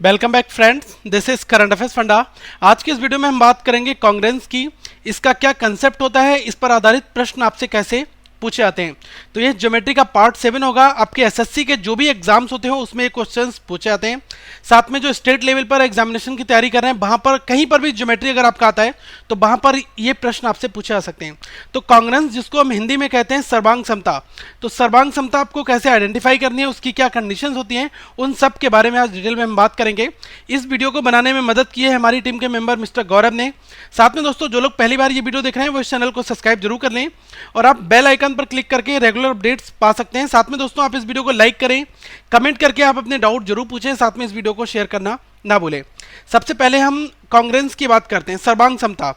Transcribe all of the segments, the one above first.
Welcome back friends, this is current affairs funda. आज की इस वीडियो में हम बात करेंगे कांग्रेंस की। इसका क्या कंसेप्ट होता है, इस पर आधारित प्रश्न आपसे कैसे पूछे जाते हैं। तो ये ज्योमेट्री का पार्ट 7 होगा। आपके एसएससी के जो भी एग्जाम्स होते हैं उसमें ये क्वेश्चंस पूछे जाते हैं। साथ में जो स्टेट लेवल पर एग्जामिनेशन की तैयारी कर रहे हैं वहां पर कहीं पर भी ज्योमेट्री अगर आपका आता है तो वहां पर ये प्रश्न आपसे पूछे जा सकते हैं। तो कांग्रेंस, जिसको हम हिंदी में कहते हैं सर्वांग समता, तो सर्वांग समता आपको कैसे आइडेंटिफाई करनी है, उसकी क्या कंडीशंस होती हैं, उन सब के बारे में आज डिटेल में हम बात करेंगे। इस वीडियो को बनाने में मदद की है हमारी टीम के मेंबर मिस्टर गौरव ने। साथ में दोस्तों, जो लोग पहली बार ये वीडियो देख रहे हैं वो इस चैनल को सब्सक्राइब जरूर कर लें और आप बेल आइकन पर क्लिक करके रेगुलर अपडेट्स पा सकते हैं। साथ में दोस्तों, आप इस वीडियो को लाइक करें, कमेंट करके आप अपने डाउट जरूर पूछें, साथ में इस वीडियो को शेयर करना ना भूलें। सबसे पहले हम कांग्रेंस की बात करते हैं, सर्वांग समता।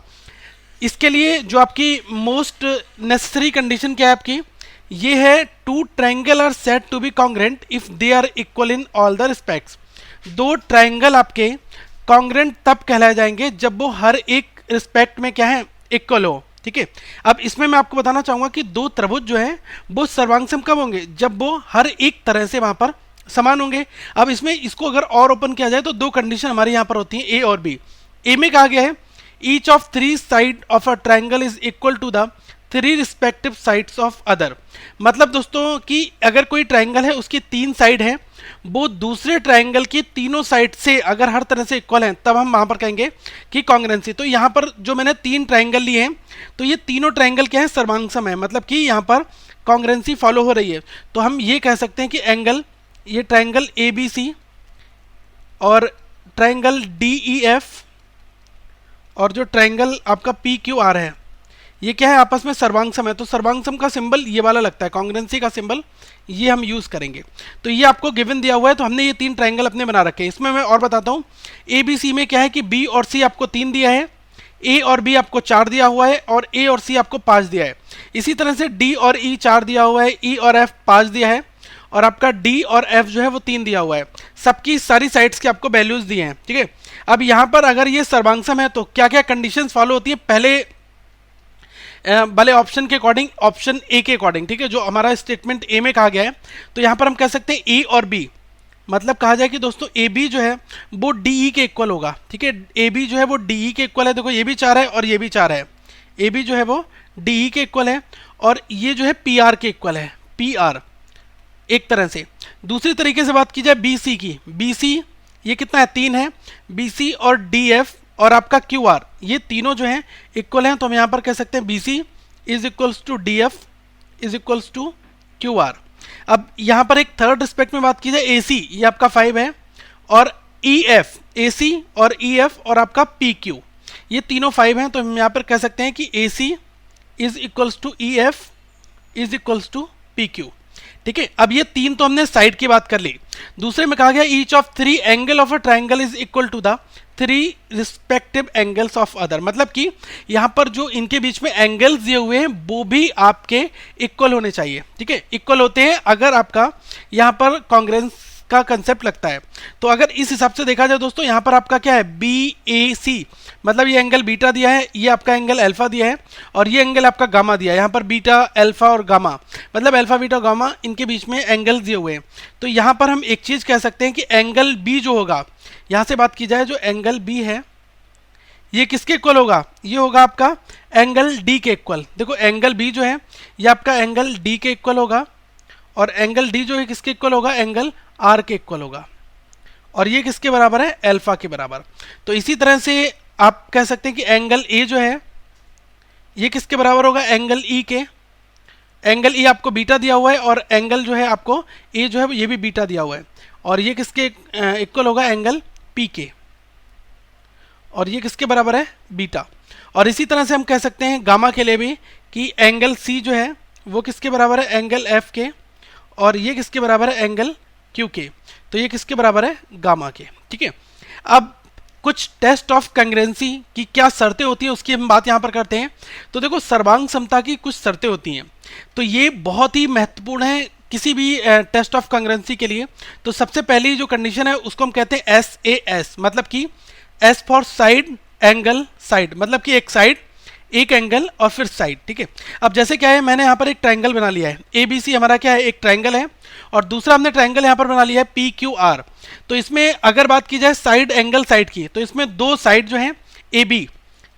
इसके लिए जो आपकी मोस्ट नेसेसरी कंडीशन क्या है आपकी, ये है two triangle are said to be congruent if they are equal in all the respects. दो ट्रायंगल आपके कॉन्ग्रेंट तब कहलाए जाएंगे जब वो हर एक रिस्पेक्ट में क्या है, इक्वल हो। ठीक है, अब इसमें मैं आपको बताना चाहूंगा कि दो त्रिभुज जो है वो सर्वांगसम कब होंगे, जब वो हर एक तरह से वहां पर समान होंगे। अब इसमें इसको अगर और ओपन किया जाए तो दो कंडीशन हमारे यहाँ पर होती है, ए और बी। ए में कहा गया है each of three side of a triangle is equal to the three respective sides of other. मतलब दोस्तों कि अगर कोई ट्राइंगल है उसकी तीन साइड है, वो दूसरे ट्राइंगल की तीनों साइड से अगर हर तरह से इक्वल हैं तब हम वहां पर कहेंगे कि कॉन्ग्रेंसी। तो यहाँ पर जो मैंने तीन ट्राइंगल लिए हैं तो ये तीनों ट्राइंगल क्या है, सर्वांगसम है, मतलब कि यहाँ पर कॉन्ग्रेंसी फॉलो हो रही है। तो हम ये कह सकते हैं कि एंगल, ये ट्राइंगल ए बी सी और ट्राइंगल डी ई एफ और जो ट्राइंगल आपका पी क्यू आर है, ये क्या है, आपस में सर्वांगसम है। तो सर्वांगसम का सिंबल ये वाला लगता है, कॉन्ग्रेंसी का सिंबल ये हम यूज करेंगे। तो ये आपको गिवन दिया हुआ है, तो हमने ये तीन ट्राइंगल अपने बना रखे हैं। इसमें मैं और बताता हूँ, ए बी सी में क्या है कि बी और सी आपको 3 दिया है, ए और बी आपको 4 दिया हुआ है और ए और सी आपको 5 दिया है। इसी तरह से डी और ई 4 दिया हुआ है, ई और एफ 5 दिया है और आपका डी और एफ जो है वो 3 दिया हुआ है। सबकी सारी साइड्स के आपको वैल्यूज दिए हैं। ठीक है, अब यहाँ पर अगर ये सर्वांगसम है तो क्या क्या कंडीशंस फॉलो होती है, पहले भले ऑप्शन के अकॉर्डिंग, ऑप्शन ए के अकॉर्डिंग। ठीक है, जो हमारा स्टेटमेंट ए में कहा गया है तो यहाँ पर हम कह सकते हैं ए और बी, मतलब कहा जाए कि दोस्तों ए बी जो है वो डी ई के इक्वल होगा। ठीक है, ए बी जो है वो डी ई के इक्वल है। देखो ये भी 4 है और ये भी 4 है, ए बी जो है वो डी ई के इक्वल है और ये जो है पी आर के इक्वल है, पी आर एक तरह से। दूसरी तरीके से बात की जाए बी सी की, बी सी ये कितना है, 3 है, बी सी और डी एफ और आपका क्यू आर ये तीनों जो हैं इक्वल हैं। तो हम यहाँ पर कह सकते हैं B C is equals to D F is equals to Q R. अब यहाँ पर एक थर्ड रिस्पेक्ट में बात की जाए, ए सी ये आपका 5 है और ई एफ, ए सी और ई एफ और आपका पी क्यू ये तीनों 5 हैं। तो हम यहाँ पर कह सकते हैं कि A C is equals to E F is equals to P Q. ठीक है, अब ये तीन तो हमने साइड की बात कर ली। दूसरे में कहा गया each of three angle of a triangle is equal to the three respective angles of other. मतलब कि यहां पर जो इनके बीच में एंगल्स दिए हुए हैं वो भी आपके इक्वल होने चाहिए। ठीक है, इक्वल होते हैं अगर आपका यहां पर कॉन्ग्रेंस का कंसेप्ट लगता है। तो अगर इस हिसाब से देखा जाए दोस्तों, यहां पर आपका क्या है, बी ए सी, मतलब ये एंगल बीटा दिया है, ये आपका एंगल अल्फा दिया है और ये एंगल आपका गामा दिया है। यहाँ पर बीटा अल्फा और गामा, मतलब अल्फा बीटा गामा, इनके बीच में एंगल्स दिए हुए हैं। तो यहाँ पर हम एक चीज कह सकते हैं कि एंगल बी जो होगा, यहाँ से बात की जाए, जो एंगल बी है ये किसके इक्वल होगा, ये होगा आपका एंगल डी के इक्वल। देखो एंगल बी जो है ये आपका एंगल डी के इक्वल होगा और एंगल डी जो है किसके इक्वल होगा, एंगल आर के इक्वल होगा और ये किसके बराबर है, अल्फा के बराबर। तो इसी तरह से आप कह सकते हैं कि एंगल ए जो है ये किसके बराबर होगा, एंगल ई के। एंगल ई आपको बीटा दिया हुआ है और एंगल जो है आपको ए जो है ये भी बीटा दिया हुआ है और ये किसके इक्वल होगा, एंगल पी के, और ये किसके बराबर है, बीटा। और इसी तरह से हम कह सकते हैं गामा के लिए भी कि एंगल सी जो है वो किसके बराबर है, एंगल एफ के, और ये किसके बराबर है, एंगल क्यू के। तो ये किसके बराबर है, गामा के। ठीक है, अब कुछ टेस्ट ऑफ कंग्रेंसी की क्या शर्तें होती हैं उसकी हम बात यहाँ पर करते हैं। तो देखो सर्वांग समता की कुछ शर्तें होती हैं, तो ये बहुत ही महत्वपूर्ण है किसी भी टेस्ट ऑफ कंग्रेंसी के लिए। तो सबसे पहली जो कंडीशन है उसको हम कहते हैं एस ए एस, मतलब कि S for side, angle, side, मतलब कि एक साइड, एक एंगल और फिर साइड। ठीक है, अब जैसे क्या है, मैंने यहाँ पर एक ट्राइंगल बना लिया है, ए बी सी हमारा क्या है, एक ट्राइंगल है और दूसरा हमने ट्रायंगल यहाँ पर बना लिया है पी क्यू आर। तो इसमें अगर बात की जाए साइड एंगल साइड की, तो इसमें दो साइड जो है ए बी,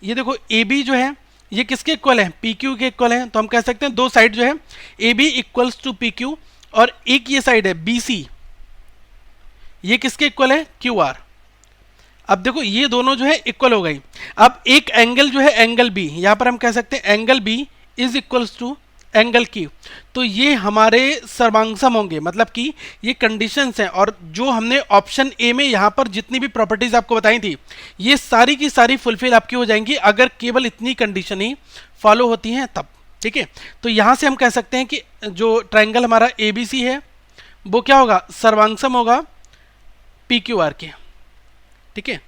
ये देखो ए बी जो है ये किसके इक्वल है, पी क्यू के इक्वल है। तो हम कह सकते हैं दो साइड जो है A B equals to P Q, और एक ये साइड है बी सी, ये किसके इक्वल है, क्यू आर। अब देखो ये दोनों जो है इक्वल हो गई। अब एक एंगल जो है एंगल बी, यहां पर हम कह सकते हैं angle B is equals to angle Q. तो ये हमारे सर्वांगसम होंगे, मतलब कि ये कंडीशंस हैं। और जो हमने ऑप्शन ए में यहाँ पर जितनी भी प्रॉपर्टीज आपको बताई थी, ये सारी की सारी फुलफिल आपकी हो जाएंगी अगर केवल इतनी कंडीशन ही फॉलो होती हैं तब। ठीक है, तो यहाँ से हम कह सकते हैं कि जो ट्राइंगल हमारा ए बी सी है वो क्या होगा, सर्वांगसम होगा पी क्यू आर के। ठीक है,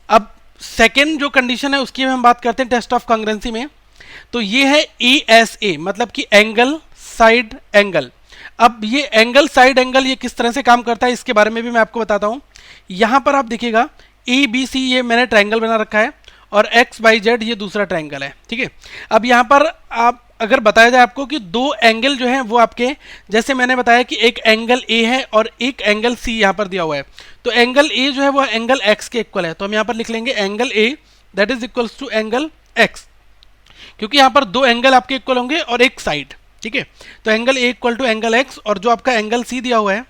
अब सेकेंड जो कंडीशन है उसकी हम बात करते हैं टेस्ट ऑफ कॉन्ग्रुएंसी में। तो ये है ए एस ए, मतलब कि एंगल साइड एंगल। अब ये एंगल साइड एंगल ये किस तरह से काम करता है इसके बारे में भी मैं आपको बताता हूं। यहां पर आप देखिएगा ए बी सी ये मैंने ट्रायंगल बना रखा है और एक्स वाई जेड ये दूसरा ट्रायंगल है। ठीक है, अब यहां पर आप अगर बताया जाए आपको कि दो एंगल जो हैं वो आपके, जैसे मैंने बताया कि एक एंगल ए है और एक एंगल सी यहां पर दिया हुआ है, तो एंगल ए जो है वो एंगल एक्स के इक्वल है। तो हम यहां पर लिख लेंगे angle A that is equals to angle X, क्योंकि यहां पर दो एंगल आपके इक्वल होंगे और एक साइड। ठीक है, तो angle A equal to angle X, और जो आपका एंगल सी दिया हुआ है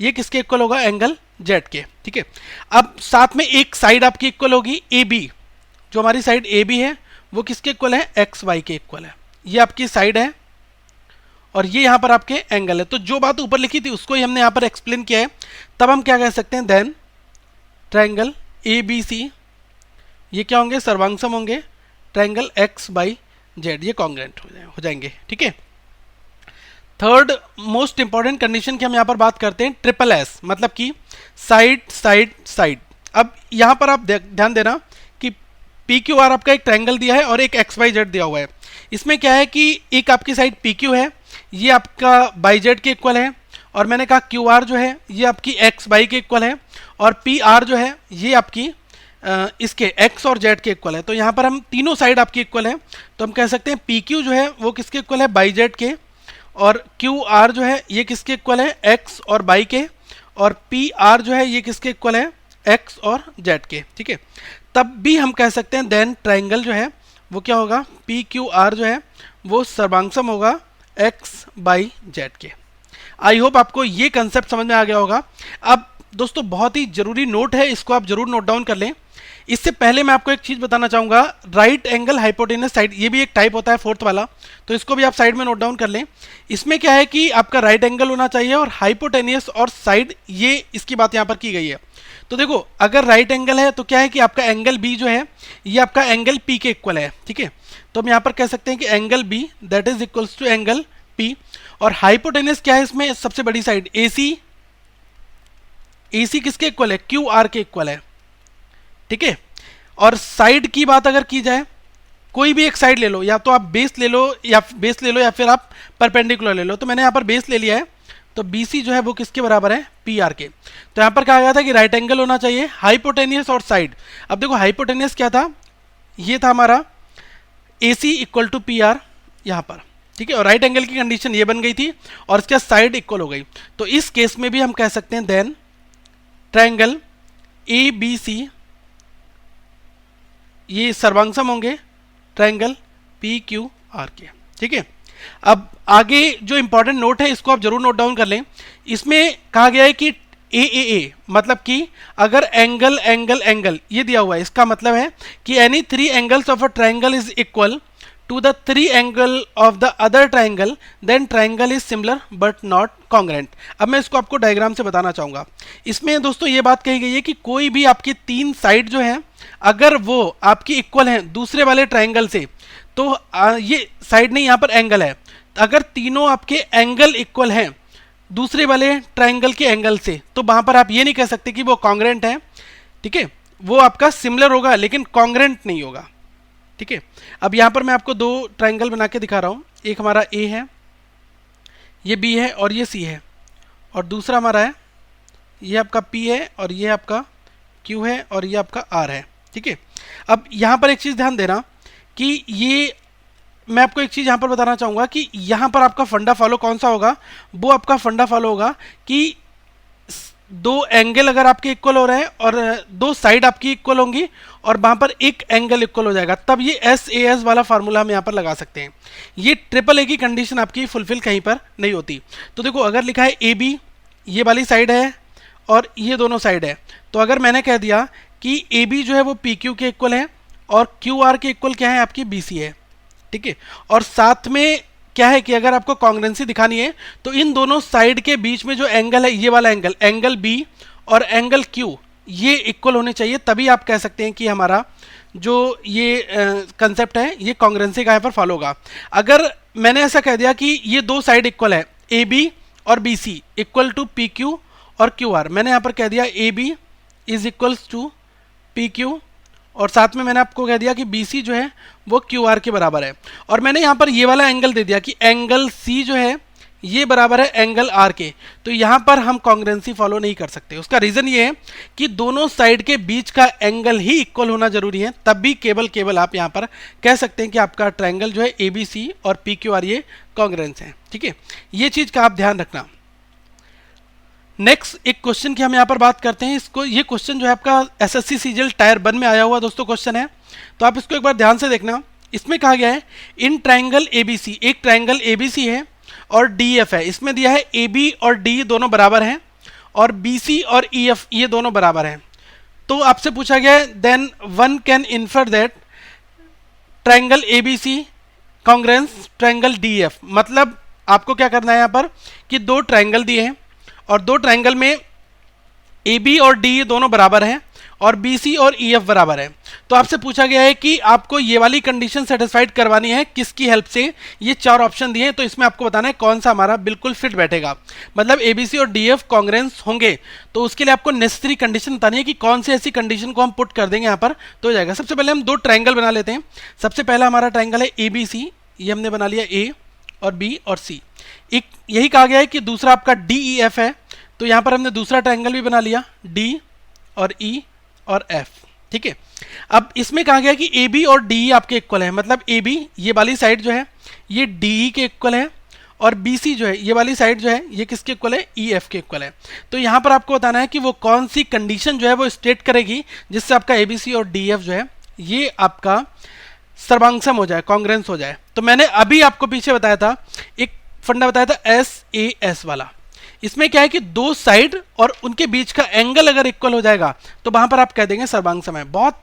ये किसके इक्वल होगा, एंगल जेड के। ठीक है, अब साथ में एक साइड आपकी इक्वल होगी ए बी, जो हमारी साइड ए बी है वो किसके इक्वल है, एक्स वाई के इक्वल है। ये आपकी साइड है और ये यहां पर आपके एंगल है। तो जो बात ऊपर लिखी थी उसको ही हमने यहां पर एक्सप्लेन किया है। तब हम क्या कह सकते हैं, then triangle A B C ये क्या होंगे, सर्वांगसम होंगे ट्रायंगल एक्स बाई जेड, ये कॉन्ग्रुएंट हो जाएंगे। ठीक है, थर्ड मोस्ट इंपॉर्टेंट कंडीशन की हम यहां पर बात करते हैं ट्रिपल एस, मतलब कि साइड साइड साइड। अब यहां पर आप ध्यान देना कि पी क्यू आर आपका एक ट्रायंगल दिया है और एक एक्स वाई जेड दिया हुआ है। इसमें क्या है कि एक आपकी साइड पी क्यू है, ये आपका बाई जेड के इक्वल है, और मैंने कहा क्यू आर जो है ये आपकी एक्स वाई के इक्वल है, और पी आर जो है ये आपकी इसके एक्स और जेड के इक्वल है। तो यहाँ पर हम तीनों साइड आपकी इक्वल है, तो हम कह सकते हैं पी क्यू जो है वो किसके इक्वल है, बाई जेड के, और क्यू आर जो है ये किसके इक्वल है, एक्स और बाई के, और पी आर जो है ये किसके इक्वल है, एक्स और जेड के। ठीक है, तब भी हम कह सकते हैं देन ट्राइंगल जो है वो क्या होगा, पी क्यू आर जो है वो सर्वांगसम होगा एक्स बाई जेड के। आई होप आपको ये कंसेप्ट समझ में आ गया होगा। अब दोस्तों बहुत ही जरूरी नोट है, इसको आप जरूर नोट डाउन कर लें। इससे पहले मैं आपको एक चीज बताना चाहूंगा, राइट एंगल हाइपोटेनस साइड ये भी एक टाइप होता है फोर्थ वाला, तो इसको भी आप साइड में नोट डाउन कर लें। इसमें क्या है कि आपका राइट एंगल होना चाहिए और हाइपोटेनियस और साइड, ये इसकी बात यहाँ पर की गई है। तो देखो अगर राइट एंगल है तो क्या है कि आपका एंगल बी जो है ये आपका एंगल पी के इक्वल है। ठीक है, तो हम यहाँ पर कह सकते हैं कि angle B that is equals to angle P, और हाइपोटेनस क्या है इसमें, सबसे बड़ी साइड ए सी, ए सी किसके इक्वल है, क्यू आर के इक्वल है। ठीक है, और साइड की बात अगर की जाए, कोई भी एक साइड ले लो, या तो आप बेस ले लो या फिर आप परपेंडिकुलर ले लो। तो मैंने यहाँ पर बेस ले लिया है, तो बी सी जो है वो किसके बराबर है, पी आर के। तो यहाँ पर कहा गया था कि राइट एंगल होना चाहिए, हाइपोटेनियस और साइड। अब देखो हाइपोटेनियस क्या था, ये था हमारा ए सी इक्वल टू पी आर यहाँ पर। ठीक है, और राइट एंगल की कंडीशन ये बन गई थी और इसका साइड इक्वल हो गई। तो इस केस में भी हम कह सकते हैं then triangle A B C ये सर्वांगसम होंगे ट्रायंगल पी क्यू आर के। ठीक है, अब आगे जो इंपॉर्टेंट नोट है इसको आप जरूर नोट डाउन कर लें। इसमें कहा गया है कि ए मतलब कि अगर एंगल एंगल एंगल ये दिया हुआ है, इसका मतलब है कि any three angles of a triangle is equal to the three angle of the other triangle, then triangle is similar but not congruent. अब मैं इसको आपको डायग्राम से बताना चाहूंगा। इसमें दोस्तों ये बात कही गई है कि कोई भी आपकी तीन साइड जो है अगर वो आपकी इक्वल है दूसरे वाले ट्रायंगल से, तो ये साइड नहीं यहाँ पर एंगल है, अगर तीनों आपके एंगल इक्वल हैं दूसरे वाले ट्रायंगल के एंगल से, तो वहां पर आप ये नहीं कह सकते कि वो कॉन्ग्रुएंट है। ठीक है, वो आपका सिमिलर होगा लेकिन कॉन्ग्रुएंट नहीं होगा। ठीक है, अब यहां पर मैं आपको दो ट्रायंगल बना के दिखा रहा हूं, एक हमारा ए है, ये बी है और ये सी है, और दूसरा हमारा है ये आपका पी है और ये आपका क्यू है और ये आपका आर है। ठीक है, अब यहां पर एक चीज ध्यान देना कि ये मैं आपको एक चीज़ यहाँ पर बताना चाहूँगा कि यहाँ पर आपका फंडा फॉलो कौन सा होगा, वो आपका फंडा फॉलो होगा कि दो एंगल अगर आपके इक्वल हो रहे हैं और दो साइड आपकी इक्वल होंगी और वहाँ पर एक एंगल इक्वल हो जाएगा, तब ये SAS वाला फार्मूला हम यहाँ पर लगा सकते हैं। ये ट्रिपल ए की कंडीशन आपकी फुलफिल कहीं पर नहीं होती। तो देखो अगर लिखा है AB, ये वाली साइड है और ये दोनों साइड है, तो अगर मैंने कह दिया कि AB जो है वो PQ के इक्वल है और QR के इक्वल क्या है आपकी BC है, ठीक है। और साथ में क्या है कि अगर आपको कॉन्ग्रुएंसी दिखानी है तो इन दोनों साइड के बीच में जो एंगल है, ये वाला एंगल B और एंगल Q, ये इक्वल होने चाहिए, तभी आप कह सकते हैं कि हमारा जो ये कंसेप्ट है ये कॉन्ग्रुएंसी का यहाँ पर फॉलो होगा। अगर मैंने ऐसा कह दिया कि ये दो साइड इक्वल है, AB और BC इक्वल टू PQ और QR, मैंने यहाँ पर कह दिया AB is equals to PQ और साथ में मैंने आपको कह दिया कि BC जो है वो QR के बराबर है, और मैंने यहाँ पर ये वाला एंगल दे दिया कि एंगल C जो है ये बराबर है एंगल R के। तो यहाँ पर हम कॉन्ग्रुएंसी फॉलो नहीं कर सकते। उसका रीज़न ये है कि दोनों साइड के बीच का एंगल ही इक्वल होना जरूरी है, तब भी केवल आप यहाँ पर कह सकते हैं कि आपका ट्रायंगल जो है ABC और PQR ये कॉन्ग्रुएंस है, ठीक है। ये चीज़ का आप ध्यान रखना। नेक्स्ट एक क्वेश्चन की हम यहाँ पर बात करते हैं। इसको ये क्वेश्चन जो है आपका SSC सीजीएल टायर 1 में आया हुआ दोस्तों क्वेश्चन है, तो आप इसको एक बार ध्यान से देखना। इसमें कहा गया है इन ट्रायंगल ABC, एक ट्रायंगल ABC है और DF है, इसमें दिया है AB और D दोनों बराबर हैं और BC और EF ये दोनों बराबर हैं। तो आपसे पूछा गया है then one can infer that triangle ABC congruence triangle DF। मतलब आपको क्या करना है यहाँ पर कि दो ट्रायंगल दिए हैं और दो ट्रायंगल में AB और D दोनों बराबर हैं और BC और EF बराबर है। तो आपसे पूछा गया है कि आपको ये वाली कंडीशन सेटिस्फाइड करवानी है किसकी हेल्प से। ये चार ऑप्शन दिए हैं, तो इसमें आपको बताना है कौन सा हमारा बिल्कुल फिट बैठेगा, मतलब ABC और DF कॉन्ग्रुएंस होंगे। तो उसके लिए आपको नेसेसरी कंडीशन बतानी है कि कौन सी ऐसी कंडीशन को हम पुट कर देंगे यहाँ पर तो हो जाएगा। सबसे पहले हम दो ट्रायंगल बना लेते हैं। सबसे पहला हमारा ट्रायंगल है ABC, ये हमने बना लिया A और B और C। एक यही कहा गया है कि दूसरा आपका DEF है, तो यहाँ पर हमने दूसरा ट्रायंगल भी बना लिया D और E और F, ठीक है। अब इसमें कहा गया कि AB और DE आपके इक्वल है, मतलब AB ये वाली साइड जो है ये DE के इक्वल है और BC जो है ये वाली साइड जो है ये किसके इक्वल है, EF के इक्वल है। तो यहाँ पर आपको बताना है कि वो कौन सी कंडीशन जो है वो स्टेट करेगी जिससे आपका ABC और DF जो है ये आपका सर्वांगसम हो जाए, कॉन्ग्रुएंस हो जाए। तो मैंने अभी आपको पीछे बताया था, एक फंडा बताया था SAS वाला। इसमें क्या है कि दो साइड और उनके बीच का एंगल अगर इक्वल हो जाएगा तो वहां पर आप कह देंगे सर्वांगसम है। बहुत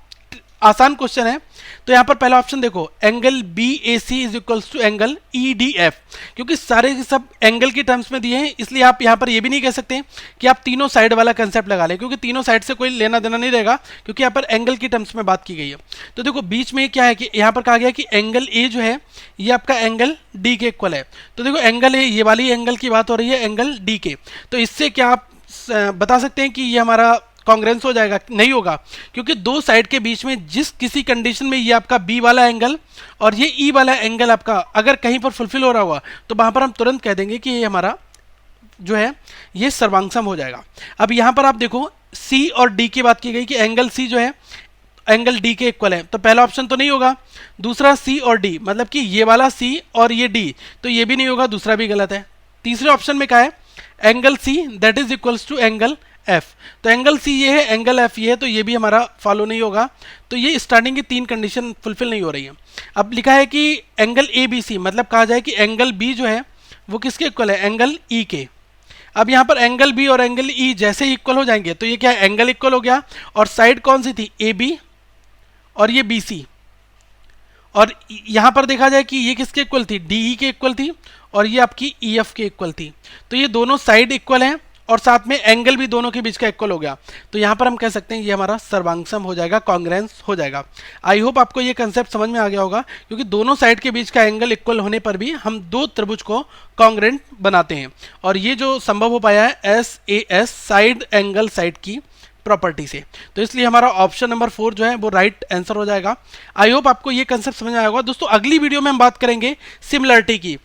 आसान क्वेश्चन है। तो यहाँ पर पहला ऑप्शन देखो, angle BAC is equals to angle EDF, क्योंकि सारे सब एंगल की टर्म्स में दिए हैं, इसलिए आप यहाँ पर ये भी नहीं कह सकते कि आप तीनों साइड वाला कंसेप्ट लगा लें, क्योंकि तीनों साइड से कोई लेना देना नहीं रहेगा, क्योंकि यहाँ पर एंगल की टर्म्स में बात की गई है। तो देखो बीच में क्या है कि यहाँ पर कहा गया कि एंगल A जो है ये आपका एंगल D के इक्वल है। तो देखो एंगल A, ये वाली एंगल की बात हो रही है एंगल D के, तो इससे क्या आप बता सकते हैं कि ये हमारा कॉन्ग्रुएंस हो जाएगा? नहीं होगा, क्योंकि दो साइड के बीच में जिस किसी कंडीशन में ये आपका B वाला एंगल और ये E वाला एंगल आपका अगर कहीं पर फुलफिल हो रहा हुआ तो वहां पर हम तुरंत कह देंगे कि ये हमारा जो है ये सर्वांगसम हो जाएगा। अब यहाँ पर आप देखो C और D की बात की गई कि एंगल C जो है एंगल D के इक्वल है, तो पहला ऑप्शन तो नहीं होगा। दूसरा C और D, मतलब कि ये वाला C और ये D, तो ये भी नहीं होगा, दूसरा भी गलत है। तीसरे ऑप्शन में क्या है, angle C that is equals to angle F, तो एंगल C ये है, एंगल F ये है, तो ये भी हमारा फॉलो नहीं होगा। तो ये स्टार्टिंग की तीन कंडीशन फुलफिल नहीं हो रही है। अब लिखा है कि एंगल ABC, मतलब कहा जाए कि एंगल B जो है वो किसके इक्वल है, एंगल E के। अब यहाँ पर एंगल B और एंगल E जैसे ही इक्वल हो जाएंगे तो ये क्या है, एंगल इक्वल हो गया, और साइड कौन सी थी, AB और ये BC, और यहाँ पर देखा जाए कि ये किसके इक्वल थी, DE के इक्वल थी, और ये आपकी EF के इक्वल थी। तो ये दोनों साइड इक्वल हैं और साथ में एंगल भी दोनों के बीच का इक्वल हो गया, तो यहाँ पर हम कह सकते हैं ये हमारा सर्वांगसम हो जाएगा, कॉन्ग्रुएंस हो जाएगा। आई होप आपको ये कंसेप्ट समझ में आ गया होगा, क्योंकि दोनों साइड के बीच का एंगल इक्वल होने पर भी हम दो त्रिभुज को कॉन्ग्रुएंट बनाते हैं, और ये जो संभव हो पाया है SAS साइड एंगल साइड की प्रॉपर्टी से। तो इसलिए हमारा ऑप्शन नंबर 4 जो है वो राइट आंसर हो जाएगा। आई होप आपको ये कंसेप्ट समझ में आया होगा। दोस्तों अगली वीडियो में हम बात करेंगे सिमिलरिटी की,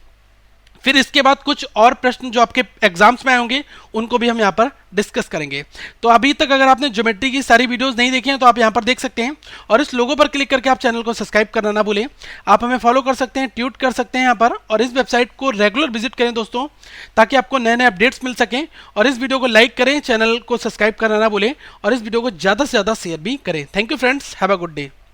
फिर इसके बाद कुछ और प्रश्न जो आपके एग्जाम्स में आए होंगे उनको भी हम यहाँ पर डिस्कस करेंगे। तो अभी तक अगर आपने ज्योमेट्री की सारी वीडियोस नहीं देखी हैं तो आप यहाँ पर देख सकते हैं, और इस लोगो पर क्लिक करके आप चैनल को सब्सक्राइब करना ना भूलें। आप हमें फॉलो कर सकते हैं, ट्वीट कर सकते हैं यहाँ पर, और इस वेबसाइट को रेगुलर विजिट करें दोस्तों, ताकि आपको नए नए अपडेट्स मिल सकें। और इस वीडियो को लाइक करें, चैनल को सब्सक्राइब करना ना भूलें, और इस वीडियो को ज़्यादा से ज़्यादा शेयर भी करें। Thank you friends, have a good day.